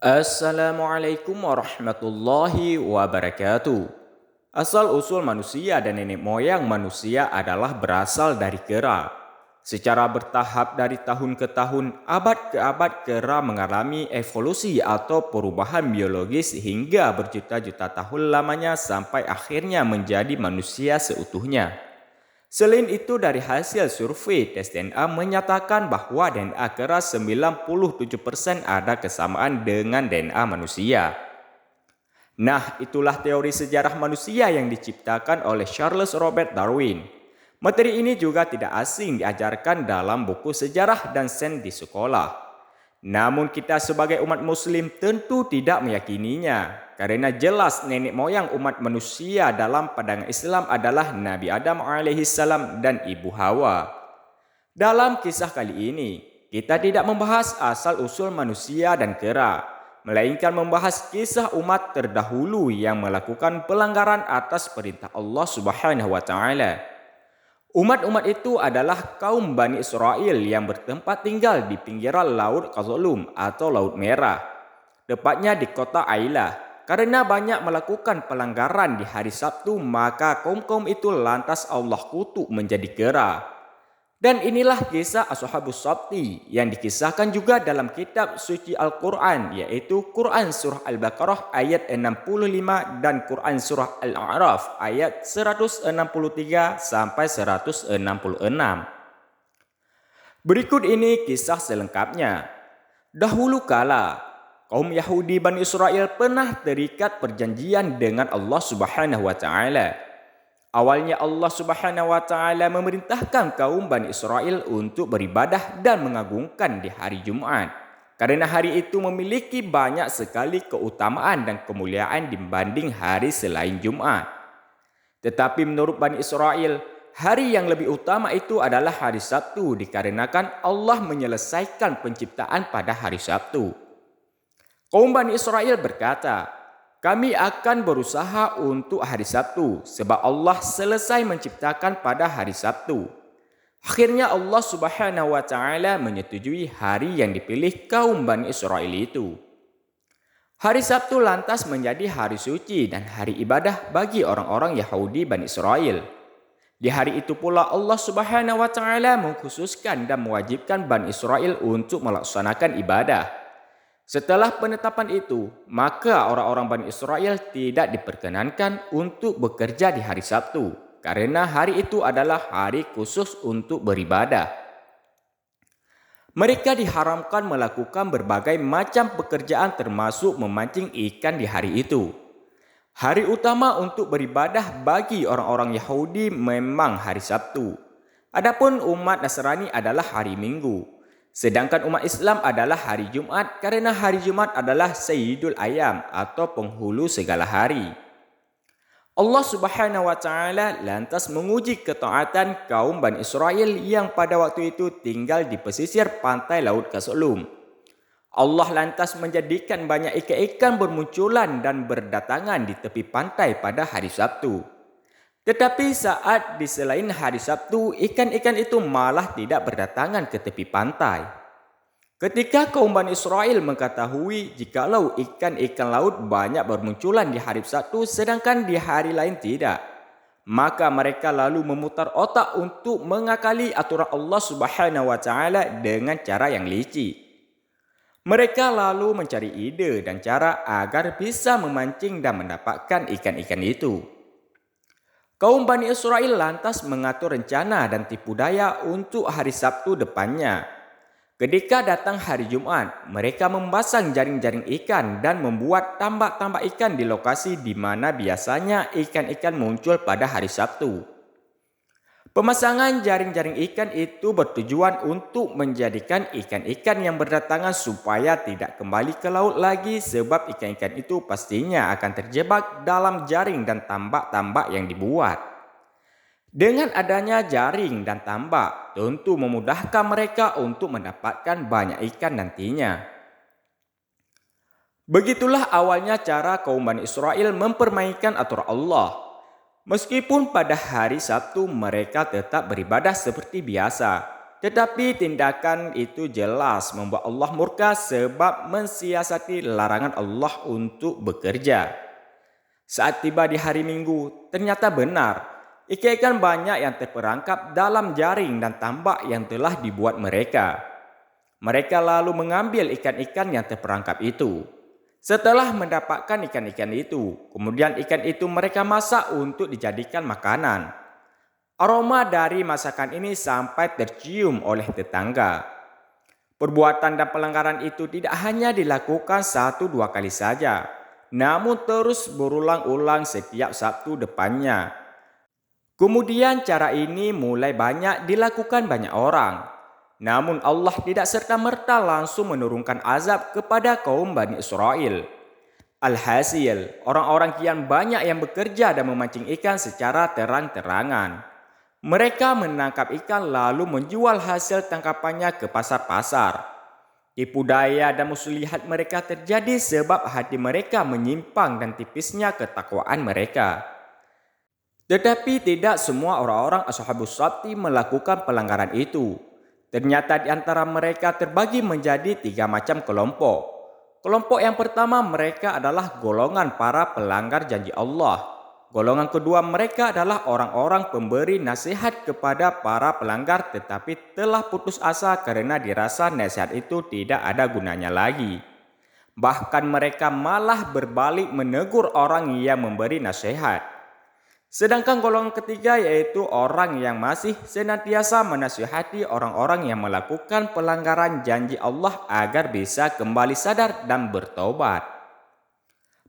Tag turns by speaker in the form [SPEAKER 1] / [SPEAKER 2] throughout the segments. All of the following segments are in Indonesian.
[SPEAKER 1] Assalamualaikum warahmatullahi wabarakatuh. Asal-usul manusia dan nenek moyang manusia adalah berasal dari kera. Secara bertahap dari tahun ke tahun, abad ke abad kera mengalami evolusi atau perubahan biologis hingga berjuta-juta tahun lamanya sampai akhirnya menjadi manusia seutuhnya. Selain itu dari hasil survei tes DNA menyatakan bahwa DNA kera 97% ada kesamaan dengan DNA manusia. Nah, itulah teori sejarah manusia yang diciptakan oleh Charles Robert Darwin. Materi ini juga tidak asing diajarkan dalam buku sejarah dan sains di sekolah. Namun kita sebagai umat muslim tentu tidak meyakininya. Karena jelas nenek moyang umat manusia dalam pandangan Islam adalah Nabi Adam alaihissalam dan Ibu Hawa. Dalam kisah kali ini, kita tidak membahas asal-usul manusia dan kera, melainkan membahas kisah umat terdahulu yang melakukan pelanggaran atas perintah Allah Subhanahu wa taala. Umat-umat itu adalah kaum Bani Israel yang bertempat tinggal di pinggiran Laut Qasalum atau Laut Merah, tepatnya di kota Ailah. Karena banyak melakukan pelanggaran di hari Sabtu, maka kaum-kaum itu lantas Allah kutuk menjadi kera. Dan inilah kisah Ashabus Sabti yang dikisahkan juga dalam kitab suci Al-Quran, yaitu Quran Surah Al-Baqarah ayat 65 dan Quran Surah Al-A'raf ayat 163 sampai 166. Berikut ini kisah selengkapnya. Dahulu kala, kaum Yahudi Bani Israel pernah terikat perjanjian dengan Allah Subhanahu wa taala. Awalnya Allah Subhanahu wa taala memerintahkan kaum Bani Israel untuk beribadah dan mengagungkan di hari Jumat. Karena hari itu memiliki banyak sekali keutamaan dan kemuliaan dibanding hari selain Jumat. Tetapi menurut Bani Israel, hari yang lebih utama itu adalah hari Sabtu dikarenakan Allah menyelesaikan penciptaan pada hari Sabtu. Kaum Bani Israel berkata, kami akan berusaha untuk hari Sabtu sebab Allah selesai menciptakan pada hari Sabtu. Akhirnya Allah Subhanahu wa taala menyetujui hari yang dipilih kaum Bani Israel itu. Hari Sabtu lantas menjadi hari suci dan hari ibadah bagi orang-orang Yahudi Bani Israel. Di hari itu pula Allah Subhanahu wa taala mengkhususkan dan mewajibkan Bani Israel untuk melaksanakan ibadah. Setelah penetapan itu, maka orang-orang Bani Israel tidak diperkenankan untuk bekerja di hari Sabtu, karena hari itu adalah hari khusus untuk beribadah. Mereka diharamkan melakukan berbagai macam pekerjaan termasuk memancing ikan di hari itu. Hari utama untuk beribadah bagi orang-orang Yahudi memang hari Sabtu. Adapun umat Nasrani adalah hari Minggu. Sedangkan umat Islam adalah hari Jumat karena hari Jumat adalah Sayyidul Ayam atau penghulu segala hari. Allah Subhanahu wa taala lantas menguji ketaatan kaum Bani Israel yang pada waktu itu tinggal di pesisir pantai Laut Qasalum. Allah lantas menjadikan banyak ikan-ikan bermunculan dan berdatangan di tepi pantai pada hari Sabtu. Tetapi saat di selain hari Sabtu, ikan-ikan itu malah tidak berdatangan ke tepi pantai. Ketika kaum Bani Israel mengetahui jikalau ikan-ikan laut banyak bermunculan di hari Sabtu sedangkan di hari lain tidak, maka mereka lalu memutar otak untuk mengakali aturan Allah Subhanahu wa taala dengan cara yang licik. Mereka lalu mencari ide dan cara agar bisa memancing dan mendapatkan ikan-ikan itu. Kaum Bani Israel lantas mengatur rencana dan tipu daya untuk hari Sabtu depannya. Ketika datang hari Jumat, mereka memasang jaring-jaring ikan dan membuat tambak-tambak ikan di lokasi di mana biasanya ikan-ikan muncul pada hari Sabtu. Pemasangan jaring-jaring ikan itu bertujuan untuk menjadikan ikan-ikan yang berdatangan supaya tidak kembali ke laut lagi sebab ikan-ikan itu pastinya akan terjebak dalam jaring dan tambak-tambak yang dibuat. Dengan adanya jaring dan tambak, tentu memudahkan mereka untuk mendapatkan banyak ikan nantinya. Begitulah awalnya cara kaum Bani Israel mempermainkan aturan Allah. Meskipun pada hari Sabtu mereka tetap beribadah seperti biasa, Tetapi tindakan itu jelas membuat Allah murka sebab mensiasati larangan Allah untuk bekerja. Saat tiba di hari Minggu, ternyata benar, ikan-ikan banyak yang terperangkap dalam jaring dan tambak yang telah dibuat mereka. Mereka lalu mengambil ikan-ikan yang terperangkap itu. Setelah mendapatkan ikan-ikan itu, kemudian ikan itu mereka masak untuk dijadikan makanan. Aroma dari masakan ini sampai tercium oleh tetangga. Perbuatan dan pelanggaran itu tidak hanya dilakukan 1-2 kali saja, namun terus berulang-ulang setiap Sabtu depannya. Kemudian cara ini mulai banyak dilakukan banyak orang. Namun Allah tidak serta-merta langsung menurunkan azab kepada kaum Bani Israel. Alhasil, orang-orang kian banyak yang bekerja dan memancing ikan secara terang-terangan. Mereka menangkap ikan lalu menjual hasil tangkapannya ke pasar-pasar. Tipu daya dan muslihat mereka terjadi sebab hati mereka menyimpang dan tipisnya ketakwaan mereka. Tetapi tidak semua orang-orang Ashabus Sabti melakukan pelanggaran itu. Ternyata di antara mereka terbagi menjadi 3 macam kelompok. Kelompok yang pertama mereka adalah golongan para pelanggar janji Allah. Golongan kedua mereka adalah orang-orang pemberi nasihat kepada para pelanggar tetapi telah putus asa karena dirasa nasihat itu tidak ada gunanya lagi. Bahkan mereka malah berbalik menegur orang yang memberi nasihat. Sedangkan golongan ketiga yaitu orang yang masih senantiasa menasihati orang-orang yang melakukan pelanggaran janji Allah agar bisa kembali sadar dan bertobat.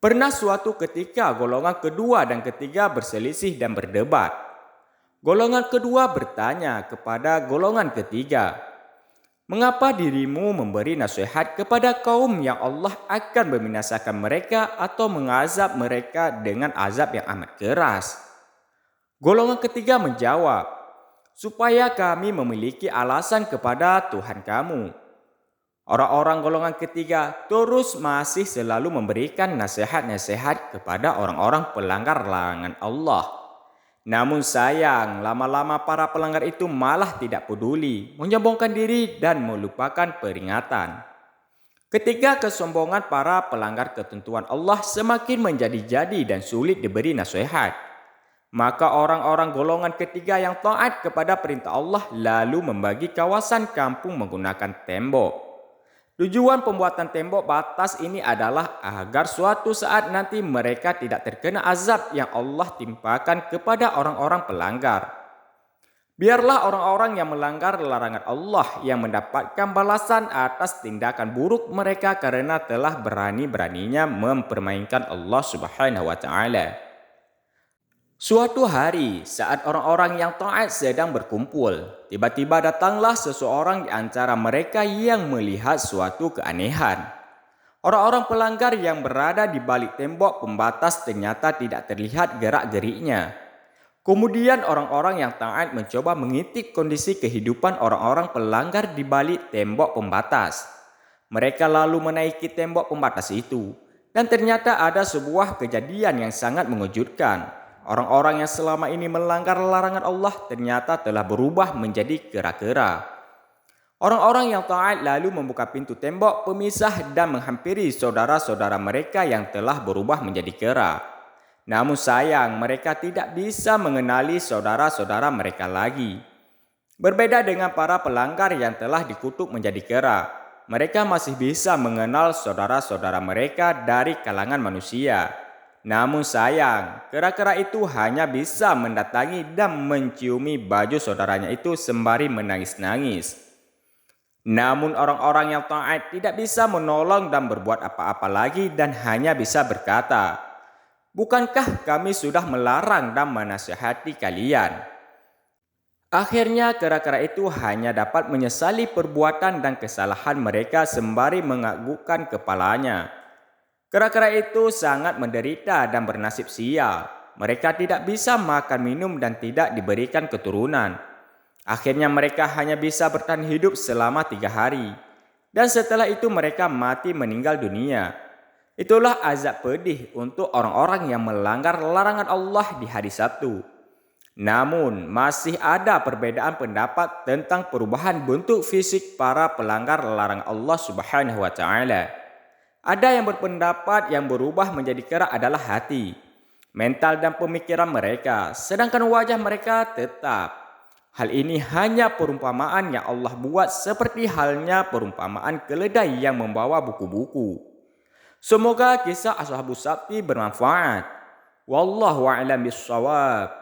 [SPEAKER 1] Pernah suatu ketika golongan kedua dan ketiga berselisih dan berdebat. Golongan kedua bertanya kepada golongan ketiga, "Mengapa dirimu memberi nasihat kepada kaum yang Allah akan membinasakan mereka atau mengazab mereka dengan azab yang amat keras?" Golongan ketiga menjawab, "Supaya kami memiliki alasan kepada Tuhan kamu." Orang-orang golongan ketiga terus masih selalu memberikan nasihat-nasihat kepada orang-orang pelanggar larangan Allah. Namun sayang, lama-lama para pelanggar itu malah tidak peduli, menyombongkan diri dan melupakan peringatan. Ketika kesombongan para pelanggar ketentuan Allah semakin menjadi-jadi dan sulit diberi nasihat, maka orang-orang golongan ketiga yang taat kepada perintah Allah lalu membagi kawasan kampung menggunakan tembok. Tujuan pembuatan tembok batas ini adalah agar suatu saat nanti mereka tidak terkena azab yang Allah timpakan kepada orang-orang pelanggar. Biarlah orang-orang yang melanggar larangan Allah yang mendapatkan balasan atas tindakan buruk mereka karena telah berani-beraninya mempermainkan Allah Subhanahu wa taala. Suatu hari, saat orang-orang yang taat sedang berkumpul, tiba-tiba datanglah seseorang di antara mereka yang melihat suatu keanehan. Orang-orang pelanggar yang berada di balik tembok pembatas ternyata tidak terlihat gerak-geriknya. Kemudian orang-orang yang taat mencoba mengintip kondisi kehidupan orang-orang pelanggar di balik tembok pembatas. Mereka lalu menaiki tembok pembatas itu, dan ternyata ada sebuah kejadian yang sangat mengejutkan. Orang-orang yang selama ini melanggar larangan Allah ternyata telah berubah menjadi kera-kera. Orang-orang yang taat lalu membuka pintu tembok pemisah dan menghampiri saudara-saudara mereka yang telah berubah menjadi kera. Namun sayang, mereka tidak bisa mengenali saudara-saudara mereka lagi. Berbeda dengan para pelanggar yang telah dikutuk menjadi kera, mereka masih bisa mengenal saudara-saudara mereka dari kalangan manusia. Namun sayang, kera-kera itu hanya bisa mendatangi dan menciumi baju saudaranya itu sembari menangis-nangis. Namun orang-orang yang taat tidak bisa menolong dan berbuat apa-apa lagi dan hanya bisa berkata, "Bukankah kami sudah melarang dan menasihati kalian?" Akhirnya kera-kera itu hanya dapat menyesali perbuatan dan kesalahan mereka sembari menganggukkan kepalanya. Kera-kera itu sangat menderita dan bernasib sial. Mereka tidak bisa makan minum dan tidak diberikan keturunan. Akhirnya mereka hanya bisa bertahan hidup selama 3 hari. Dan setelah itu mereka mati meninggal dunia. Itulah azab pedih untuk orang-orang yang melanggar larangan Allah di hari Sabtu. Namun, masih ada perbedaan pendapat tentang perubahan bentuk fisik para pelanggar larangan Allah Subhanahu wa taala. Ada yang berpendapat yang berubah menjadi kera adalah hati, mental dan pemikiran mereka, sedangkan wajah mereka tetap. Hal ini hanya perumpamaan yang Allah buat seperti halnya perumpamaan keledai yang membawa buku-buku. Semoga kisah Ashabus Sabti bermanfaat. Wallahu a'lam bishawab.